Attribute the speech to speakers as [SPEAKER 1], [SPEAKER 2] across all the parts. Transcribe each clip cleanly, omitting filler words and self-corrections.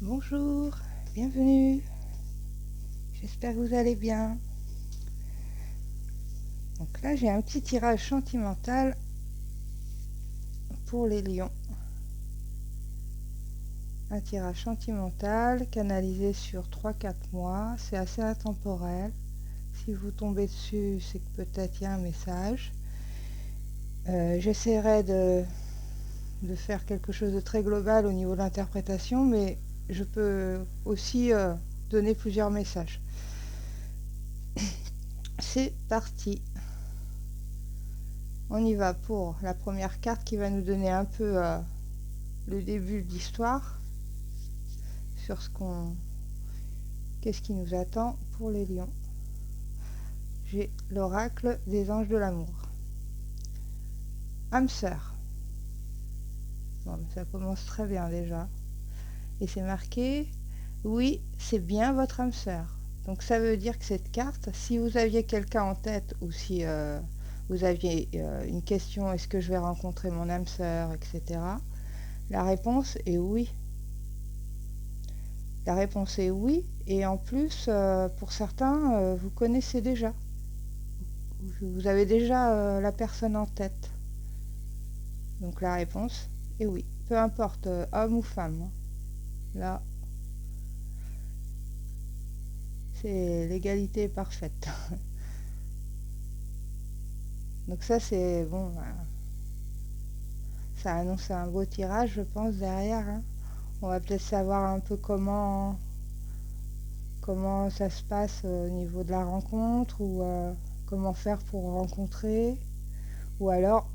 [SPEAKER 1] Bonjour, bienvenue, j'espère que vous allez bien. Donc là j'ai un petit tirage sentimental pour les lions. Un tirage sentimental canalisé sur 3-4 mois, c'est assez intemporel. Si vous tombez dessus, c'est que peut-être il y a un message. J'essaierai de faire quelque chose de très global au niveau de l'interprétation, mais je peux aussi donner plusieurs messages. C'est parti. On y va pour la première carte qui va nous donner un peu le début de l'histoire sur qu'est-ce qui nous attend pour les lions. J'ai l'oracle des anges de l'amour. Âme sœur. Bon, ça commence très bien déjà. Et c'est marqué, oui, c'est bien votre âme sœur. Donc ça veut dire que cette carte, si vous aviez quelqu'un en tête ou si vous aviez une question, est-ce que je vais rencontrer mon âme sœur, etc. La réponse est oui. La réponse est oui, et en plus, pour certains, vous connaissez déjà. Vous avez déjà la personne en tête. Donc la réponse est oui. Peu importe, homme ou femme. Là, c'est l'égalité parfaite. Donc ça, c'est bon. Ça annonce un beau tirage, je pense, derrière. Hein. On va peut-être savoir un peu comment ça se passe au niveau de la rencontre ou comment faire pour rencontrer. Ou alors,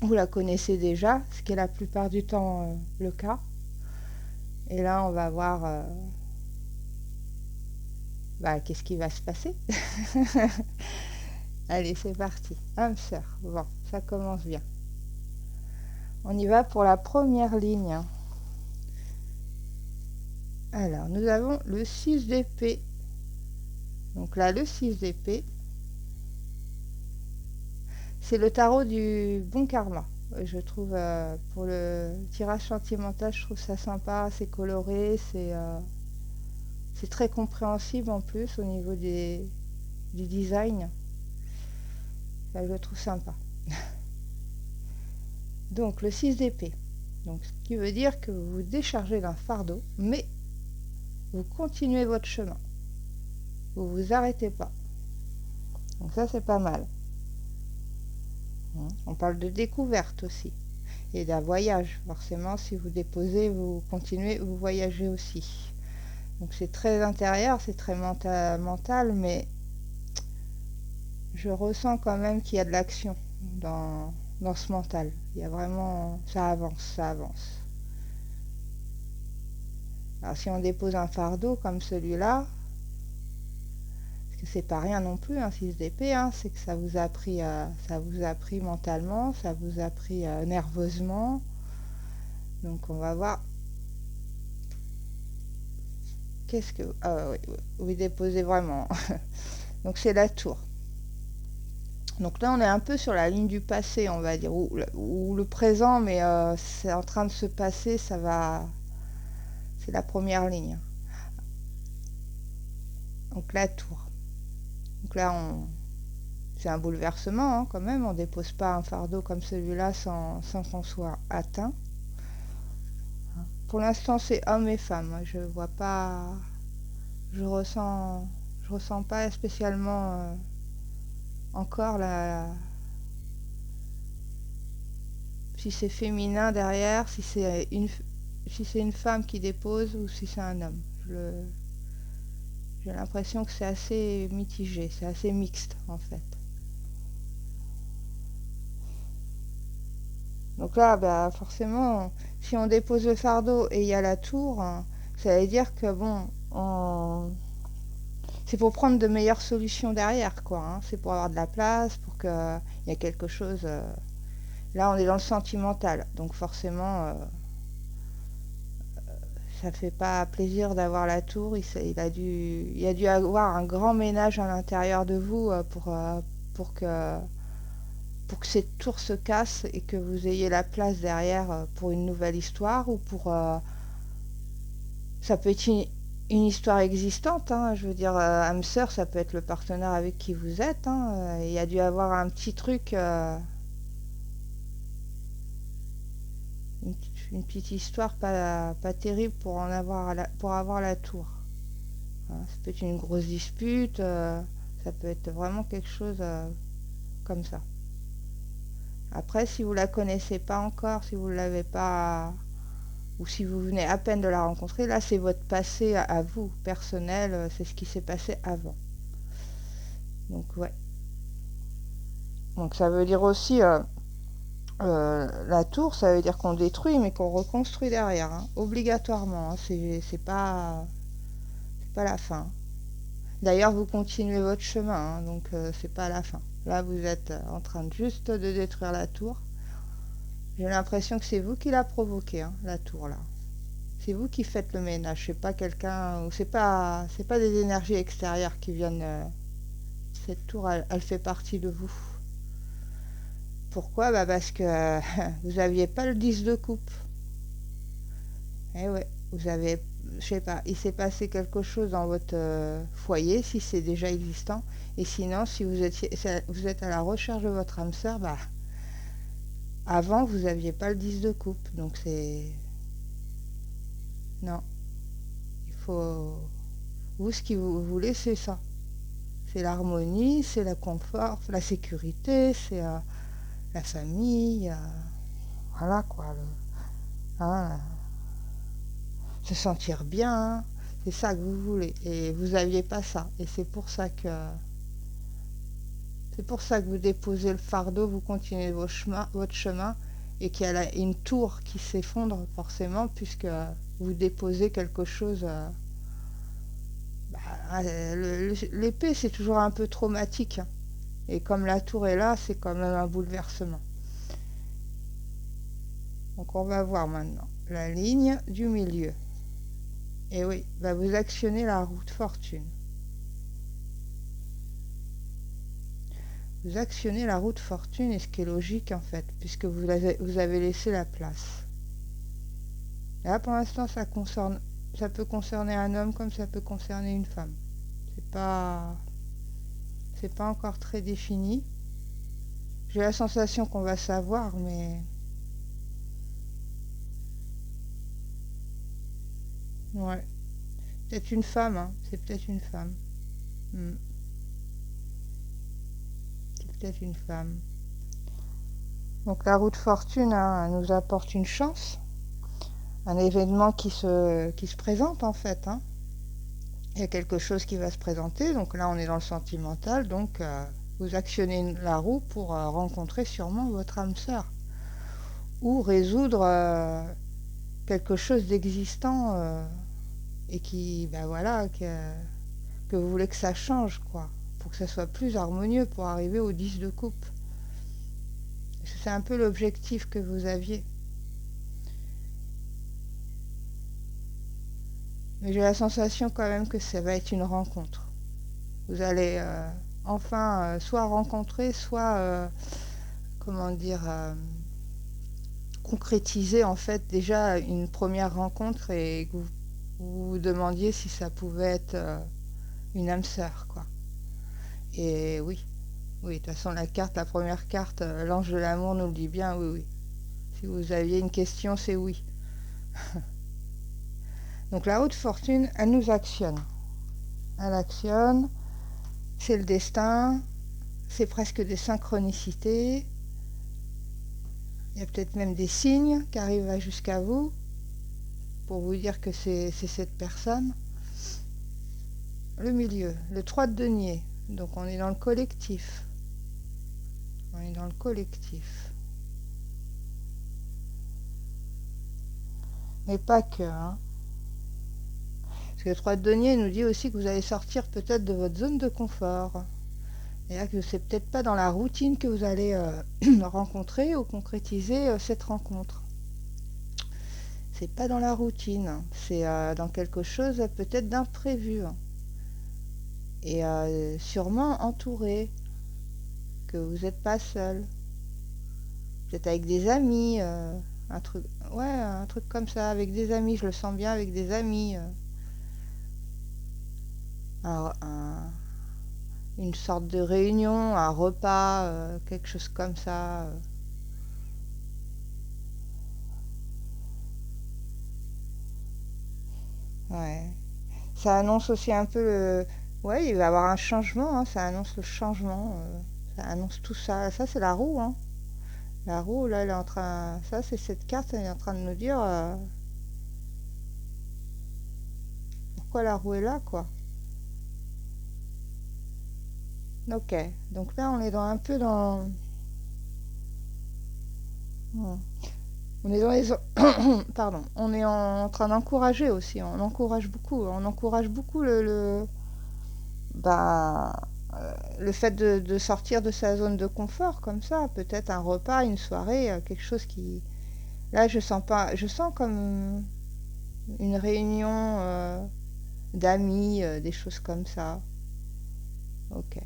[SPEAKER 1] vous la connaissez déjà, ce qui est la plupart du temps le cas. Et là, on va voir qu'est-ce qui va se passer. Allez, c'est parti. Âme sœur. Bon, ça commence bien. On y va pour la première ligne. Alors, nous avons le 6 d'épée. Donc là, le 6 d'épée, c'est le tarot du bon karma. Je trouve, pour le tirage sentimental, je trouve ça sympa, c'est coloré, c'est très compréhensible en plus au niveau du design. Ça, je le trouve sympa. Donc, le 6 d'épée. Donc, ce qui veut dire que vous vous déchargez d'un fardeau, mais vous continuez votre chemin. Vous vous arrêtez pas. Donc ça, c'est pas mal. On parle de découverte aussi. Et d'un voyage. Forcément, si vous déposez, vous continuez, vous voyagez aussi. Donc c'est très intérieur, c'est très mental, mais je ressens quand même qu'il y a de l'action dans ce mental. Il y a vraiment... ça avance, ça avance. Alors si on dépose un fardeau comme celui-là, parce que c'est pas rien non plus, un 6 d'épée, hein, c'est que ça vous a pris mentalement, ça vous a pris nerveusement. Donc on va voir qu'est-ce que... Ah oui, vous déposez vraiment. Donc c'est la tour. Donc là on est un peu sur la ligne du passé, on va dire, ou le présent, mais c'est en train de se passer, ça va... C'est la première ligne. Donc la tour. Donc là c'est un bouleversement hein, quand même, on ne dépose pas un fardeau comme celui-là sans qu'on soit atteint. Pour l'instant c'est homme et femme, je vois pas, je ressens pas spécialement encore si c'est féminin derrière, si c'est une femme qui dépose ou si c'est un homme. J'ai l'impression que c'est assez mitigé, c'est assez mixte en fait. Donc là, forcément, si on dépose le fardeau et il y a la tour, ça veut dire que bon, c'est pour prendre de meilleures solutions derrière, quoi. Hein. C'est pour avoir de la place, pour qu'il y ait quelque chose. Là, on est dans le sentimental, donc forcément, ça fait pas plaisir d'avoir la tour. Il a dû avoir un grand ménage à l'intérieur de vous pour que cette tour se casse et que vous ayez la place derrière pour une nouvelle histoire ou Ça peut être une histoire existante, hein. Je veux dire, âme sœur, ça peut être le partenaire avec qui vous êtes, hein. Il y a dû avoir un petit truc, une petite histoire pas terrible pour pour avoir la tour, hein. Ça peut être une grosse dispute, ça peut être vraiment quelque chose comme ça. Après, si vous la connaissez pas encore, si vous ne l'avez pas, ou si vous venez à peine de la rencontrer, là c'est votre passé à vous, personnel, c'est ce qui s'est passé avant. Donc ouais. Donc ça veut dire aussi, la tour, ça veut dire qu'on détruit mais qu'on reconstruit derrière, hein, obligatoirement, hein. C'est pas la fin. D'ailleurs, vous continuez votre chemin, hein, donc c'est pas la fin. Là, vous êtes en train juste de détruire la tour. J'ai l'impression que c'est vous qui l'a provoqué, hein, la tour là. C'est vous qui faites le ménage, c'est pas quelqu'un, c'est pas des énergies extérieures qui viennent. Cette tour, elle fait partie de vous. Pourquoi? Bah parce que vous aviez pas le 10 de coupe. Eh ouais, vous avez, je sais pas, il s'est passé quelque chose dans votre foyer, si c'est déjà existant. Et sinon, si vous êtes à la recherche de votre âme sœur, bah avant vous aviez pas le 10 de coupe. Donc c'est. Non. Il faut. Vous, ce que vous voulez, c'est ça. C'est l'harmonie, c'est le confort, la sécurité, c'est la famille. Voilà quoi. Hein, se sentir bien, hein. C'est ça que vous voulez. Et vous n'aviez pas ça. Et c'est pour ça que. C'est pour ça que vous déposez le fardeau, vous continuez votre chemin, et qu'il y a une tour qui s'effondre forcément, puisque vous déposez quelque chose. L'épée, c'est toujours un peu traumatique, hein. Et comme la tour est là, c'est quand même un bouleversement. Donc on va voir maintenant la ligne du milieu. Et oui, bah vous actionnez la roue de fortune. Vous actionnez la roue de fortune, et ce qui est logique en fait, puisque vous avez laissé la place. Et là pour l'instant ça peut concerner un homme comme ça peut concerner une femme. C'est pas encore très défini. J'ai la sensation qu'on va savoir, mais ouais, peut-être une femme, hein. C'est peut-être une femme. C'est peut-être une femme. Donc la roue de fortune, hein, nous apporte une chance, un événement qui se présente en fait, hein. Il y a quelque chose qui va se présenter, donc là on est dans le sentimental, donc vous actionnez la roue pour rencontrer sûrement votre âme sœur, ou résoudre quelque chose d'existant, et qui, ben voilà, que vous voulez que ça change, quoi, pour que ça soit plus harmonieux, pour arriver au 10 de coupe. C'est un peu l'objectif que vous aviez. Mais j'ai la sensation quand même que ça va être une rencontre. Vous allez enfin soit rencontrer, soit, comment dire, concrétiser en fait déjà une première rencontre, et que vous vous demandiez si ça pouvait être une âme sœur, quoi. Et oui, oui, de toute façon la première carte, l'ange de l'amour nous le dit bien, oui, oui. Si vous aviez une question, c'est oui. Donc la haute fortune, elle nous actionne. Elle actionne, c'est le destin, c'est presque des synchronicités. Il y a peut-être même des signes qui arrivent jusqu'à vous pour vous dire que c'est cette personne. Le milieu, le 3 de denier, donc on est dans le collectif. On est dans le collectif. Mais pas que, hein. Parce que le 3 de denier nous dit aussi que vous allez sortir peut-être de votre zone de confort. C'est-à-dire que c'est peut-être pas dans la routine que vous allez rencontrer ou concrétiser cette rencontre. C'est pas dans la routine, c'est dans quelque chose peut-être d'imprévu. Et sûrement entouré, que vous n'êtes pas seul. Peut-être avec des amis, un truc comme ça, avec des amis, je le sens bien avec des amis. une sorte de réunion, un repas, quelque chose comme ça. Ouais. Ça annonce aussi un peu le... Ouais, il va y avoir un changement, hein, ça annonce le changement. Ça annonce tout ça. Ça, c'est la roue, hein. La roue, là, elle est en train... Ça, c'est cette carte, elle est en train de nous dire pourquoi la roue est là, quoi. Ok. Donc là, on est dans un peu dans... Hmm. On est dans les... Pardon. On est en train d'encourager aussi. On encourage beaucoup. On encourage beaucoup bah, le fait de sortir de sa zone de confort comme ça. Peut-être un repas, une soirée, quelque chose qui... Là, je sens pas... Je sens comme une réunion d'amis, des choses comme ça. Ok.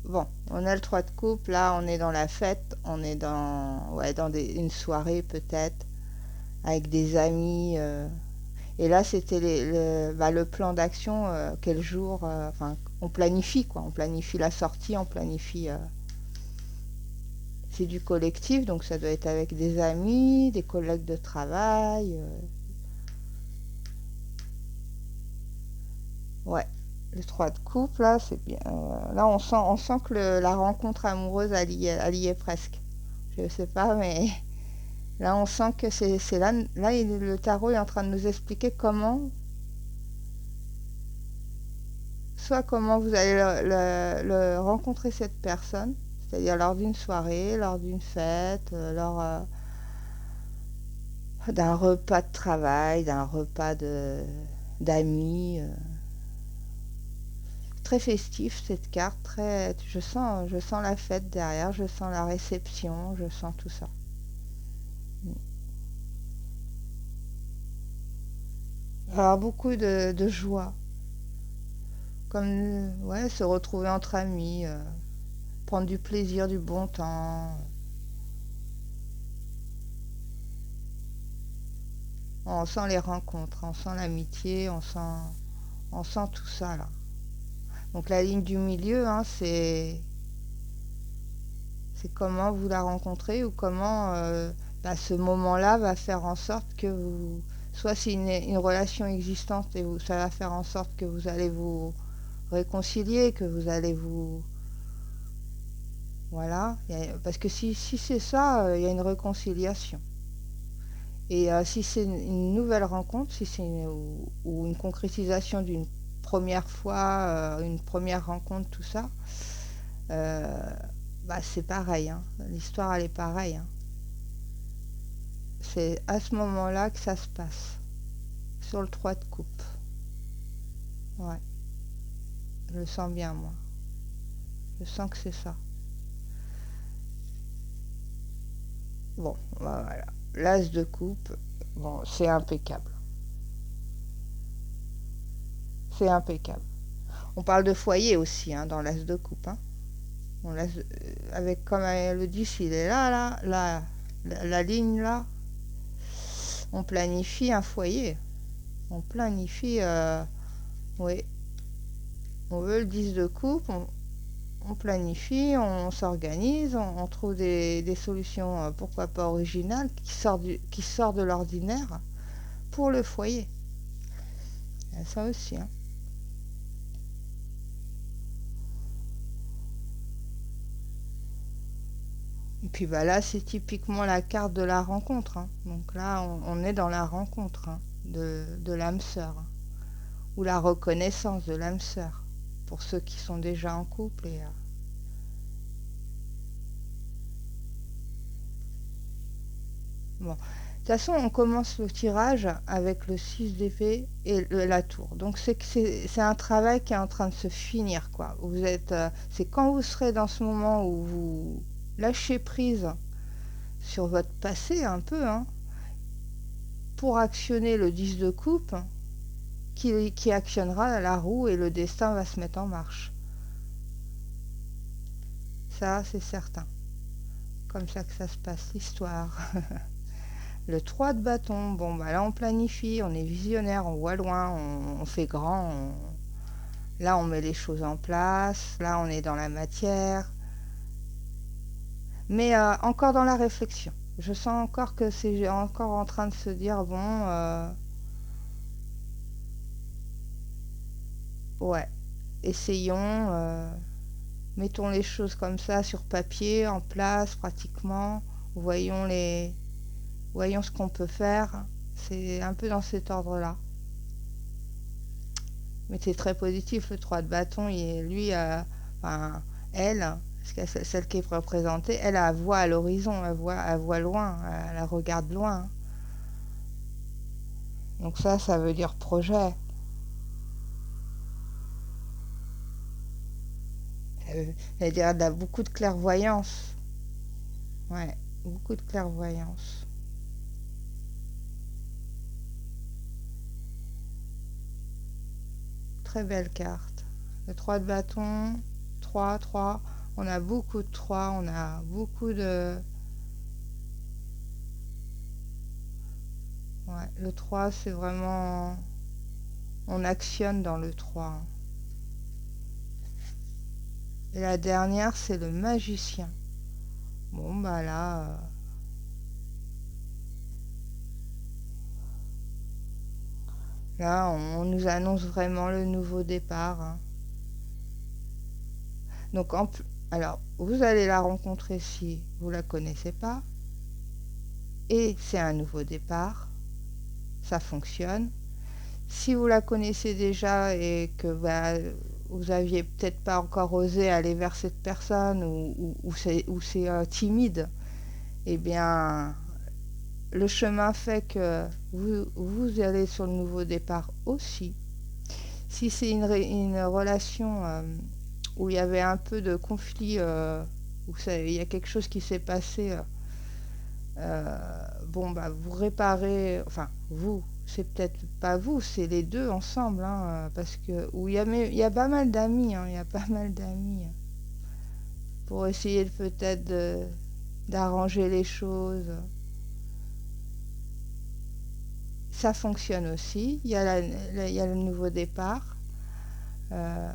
[SPEAKER 1] Bon, on a le 3 de coupe. Là, on est dans la fête. On est dans... Ouais, dans une soirée peut-être. Avec des amis. Et là, c'était le plan d'action, quel jour, enfin, on planifie quoi, on planifie la sortie, on planifie, c'est du collectif, donc ça doit être avec des amis, des collègues de travail, ouais. Le 3 de couple, là, c'est bien. Là, on sent que la rencontre amoureuse, elle y est presque. Je sais pas, mais là, on sent que c'est là, le tarot est en train de nous expliquer comment soit comment vous allez rencontrer cette personne, c'est-à-dire lors d'une soirée, lors d'une fête, lors d'un repas de travail, d'un repas d'amis. Très festif cette carte, très, je sens la fête derrière, je sens la réception, je sens tout ça. Alors beaucoup de joie, comme ouais, se retrouver entre amis, prendre du plaisir, du bon temps. On sent les rencontres, on sent l'amitié, on sent tout ça là. Donc la ligne du milieu, hein, c'est comment vous la rencontrez ou comment bah, ce moment-là va faire en sorte que vous... Soit c'est une relation existante et ça va faire en sorte que vous allez vous réconcilier, que vous allez vous... Voilà. Parce que si c'est ça, il y a une réconciliation. Et si c'est une nouvelle rencontre, si c'est ou une concrétisation d'une première fois, une première rencontre, tout ça, euh, bah c'est pareil, hein. L'histoire, elle est pareille, hein. C'est à ce moment-là que ça se passe, sur le 3 de coupe. Ouais, je le sens bien, moi. Je sens que c'est ça. Bon, bah, voilà. L'as de coupe, bon, c'est impeccable. C'est impeccable. On parle de foyer aussi, hein, dans l'as de coupe, hein. On laisse, avec comme le 10, il est là, la ligne là, on planifie un foyer. On planifie, oui, on veut le 10 de coupe, on planifie, on s'organise, on trouve des solutions, pourquoi pas originales, qui sort de l'ordinaire pour le foyer. Il y a ça aussi, hein. Et puis bah là, c'est typiquement la carte de la rencontre, hein. Donc là, on est dans la rencontre, hein, de l'âme sœur, hein, ou la reconnaissance de l'âme sœur, pour ceux qui sont déjà en couple. Bon. De toute façon, on commence le tirage avec le 6 d'épée et la tour. Donc c'est un travail qui est en train de se finir, quoi. C'est quand vous serez dans ce moment où vous lâchez prise sur votre passé un peu, hein, pour actionner le 10 de coupe, qui actionnera la roue et le destin va se mettre en marche. Ça, c'est certain. Comme ça que ça se passe, l'histoire. Le 3 de bâton, bon bah là on planifie, on est visionnaire, on voit loin, on fait grand, là on met les choses en place, là on est dans la matière, mais encore dans la réflexion. Je sens encore que c'est encore en train de se dire, bon, ouais, essayons, mettons les choses comme ça sur papier, en place, pratiquement, voyons voyons ce qu'on peut faire. C'est un peu dans cet ordre-là. Mais c'est très positif, le 3 de bâton, lui, enfin, elle, parce que celle qui est représentée, elle voit à l'horizon, elle voit loin, elle regarde loin. Donc ça veut dire projet. Ça veut dire elle a beaucoup de clairvoyance. Ouais, beaucoup de clairvoyance. Très belle carte. Le 3 de bâton, 3 3. On a beaucoup de 3, on a beaucoup de... Ouais, le 3, c'est vraiment... On actionne dans le 3. Et la dernière, c'est le magicien. Bon, bah là... là, on nous annonce vraiment le nouveau départ. Hein. Donc, alors, vous allez la rencontrer si vous la connaissez pas. Et c'est un nouveau départ. Ça fonctionne. Si vous la connaissez déjà et que bah, vous aviez peut-être pas encore osé aller vers cette personne ou c'est timide, eh bien, le chemin fait que vous allez sur le nouveau départ aussi. Si c'est une relation où il y avait un peu de conflit, où il y a quelque chose qui s'est passé, bon, bah, vous réparez, enfin, vous, c'est peut-être pas vous, c'est les deux ensemble, hein, parce que, où il y a pas mal d'amis, hein, il y a pas mal d'amis, pour essayer peut-être d'arranger les choses. Ça fonctionne aussi, il y a, il y a le nouveau départ. Euh,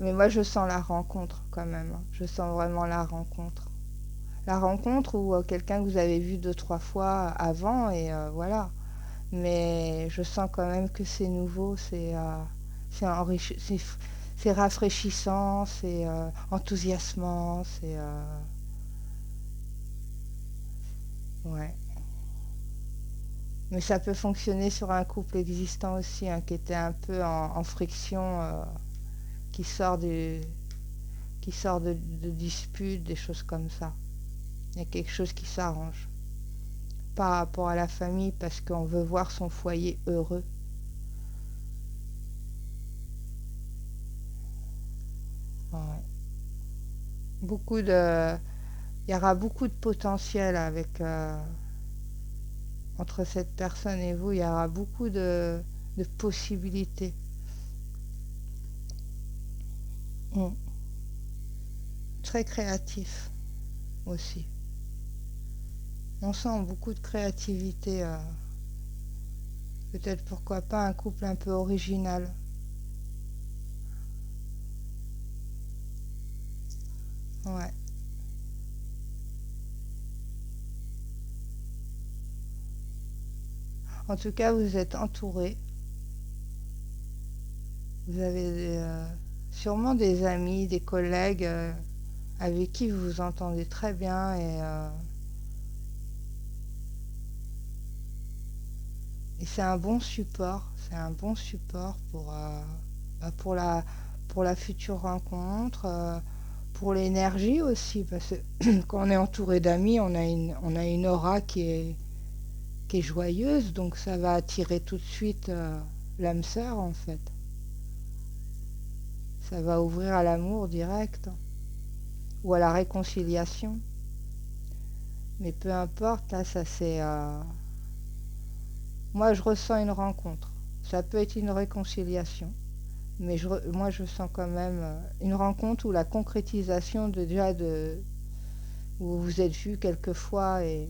[SPEAKER 1] mais moi, je sens la rencontre quand même, hein. Je sens vraiment la rencontre. La rencontre ou quelqu'un que vous avez vu deux, trois fois avant et voilà. Mais je sens quand même que c'est nouveau, c'est rafraîchissant, c'est enthousiasmant, c'est ouais. Mais ça peut fonctionner sur un couple existant aussi, hein, qui était un peu en friction, qui sort qui sort de disputes, des choses comme ça. Il y a quelque chose qui s'arrange par rapport à la famille parce qu'on veut voir son foyer heureux. Ouais. Beaucoup de, il y aura beaucoup de potentiel avec entre cette personne et vous. Il y aura beaucoup de possibilités. Mm. Très créatif aussi. On sent beaucoup de créativité. Peut-être pourquoi pas un couple un peu original. Ouais. En tout cas, vous êtes entouré. Vous avez sûrement des amis, des collègues avec qui vous vous entendez très bien et c'est un bon support. C'est un bon support bah, pour la future rencontre, pour l'énergie aussi, parce que quand on est entouré d'amis, on a une aura qui est joyeuse, donc ça va attirer tout de suite l'âme sœur en fait. Ça va ouvrir à l'amour direct ou à la réconciliation. Mais peu importe, là, ça c'est... moi, je ressens une rencontre. Ça peut être une réconciliation. Mais moi, je sens quand même une rencontre ou la concrétisation où vous vous êtes vus quelques fois et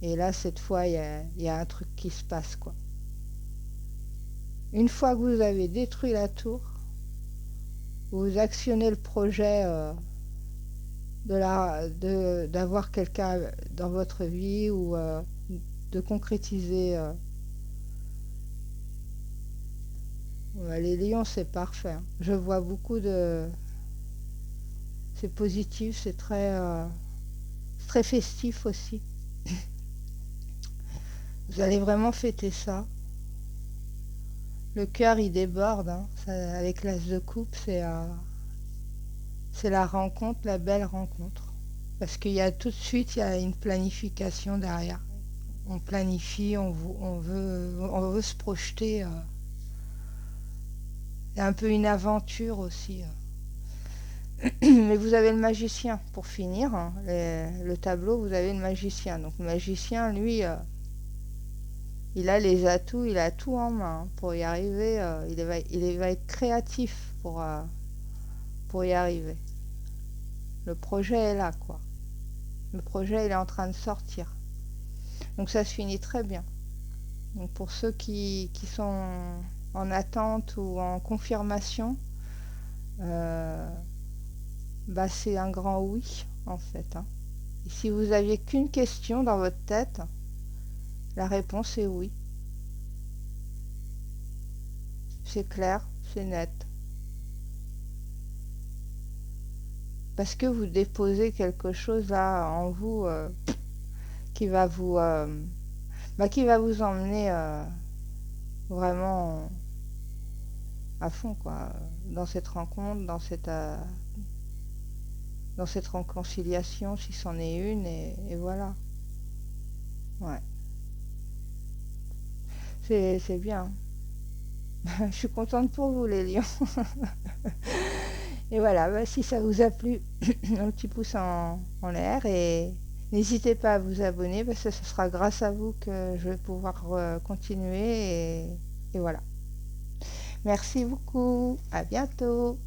[SPEAKER 1] là, cette fois, il y a un truc qui se passe, quoi. Une fois que vous avez détruit la tour, vous actionnez le projet d'avoir quelqu'un dans votre vie ou de concrétiser. Les lions, c'est parfait, hein. Je vois beaucoup de... C'est positif, c'est très festif aussi. Vous allez vraiment fêter ça. Le cœur, il déborde, hein. Avec l'as de coupe, c'est la rencontre, la belle rencontre. Parce qu'il y a tout de suite, il y a une planification derrière. On planifie, on veut se projeter. Il y a un peu une aventure aussi. Mais vous avez le magicien pour finir, hein. Le tableau, vous avez le magicien. Donc le magicien, lui, il a les atouts, il a tout en main, hein, pour y arriver. Il va être créatif pour y arriver. Le projet est là, quoi. Le projet, il est en train de sortir. Donc ça se finit très bien. Donc pour ceux qui sont en attente ou en confirmation, bah c'est un grand oui, en fait, hein. Et si vous aviez qu'une question dans votre tête, la réponse est oui. C'est clair, c'est net. Parce que vous déposez quelque chose là en vous qui va vous qui va vous emmener vraiment à fond, quoi, dans cette rencontre, dans cette réconciliation, si c'en est une, et voilà. Ouais, c'est bien. Je suis contente pour vous, les lions. Et voilà, bah, si ça vous a plu, un petit pouce en l'air et n'hésitez pas à vous abonner parce que ce sera grâce à vous que je vais pouvoir continuer et voilà. Merci beaucoup, à bientôt.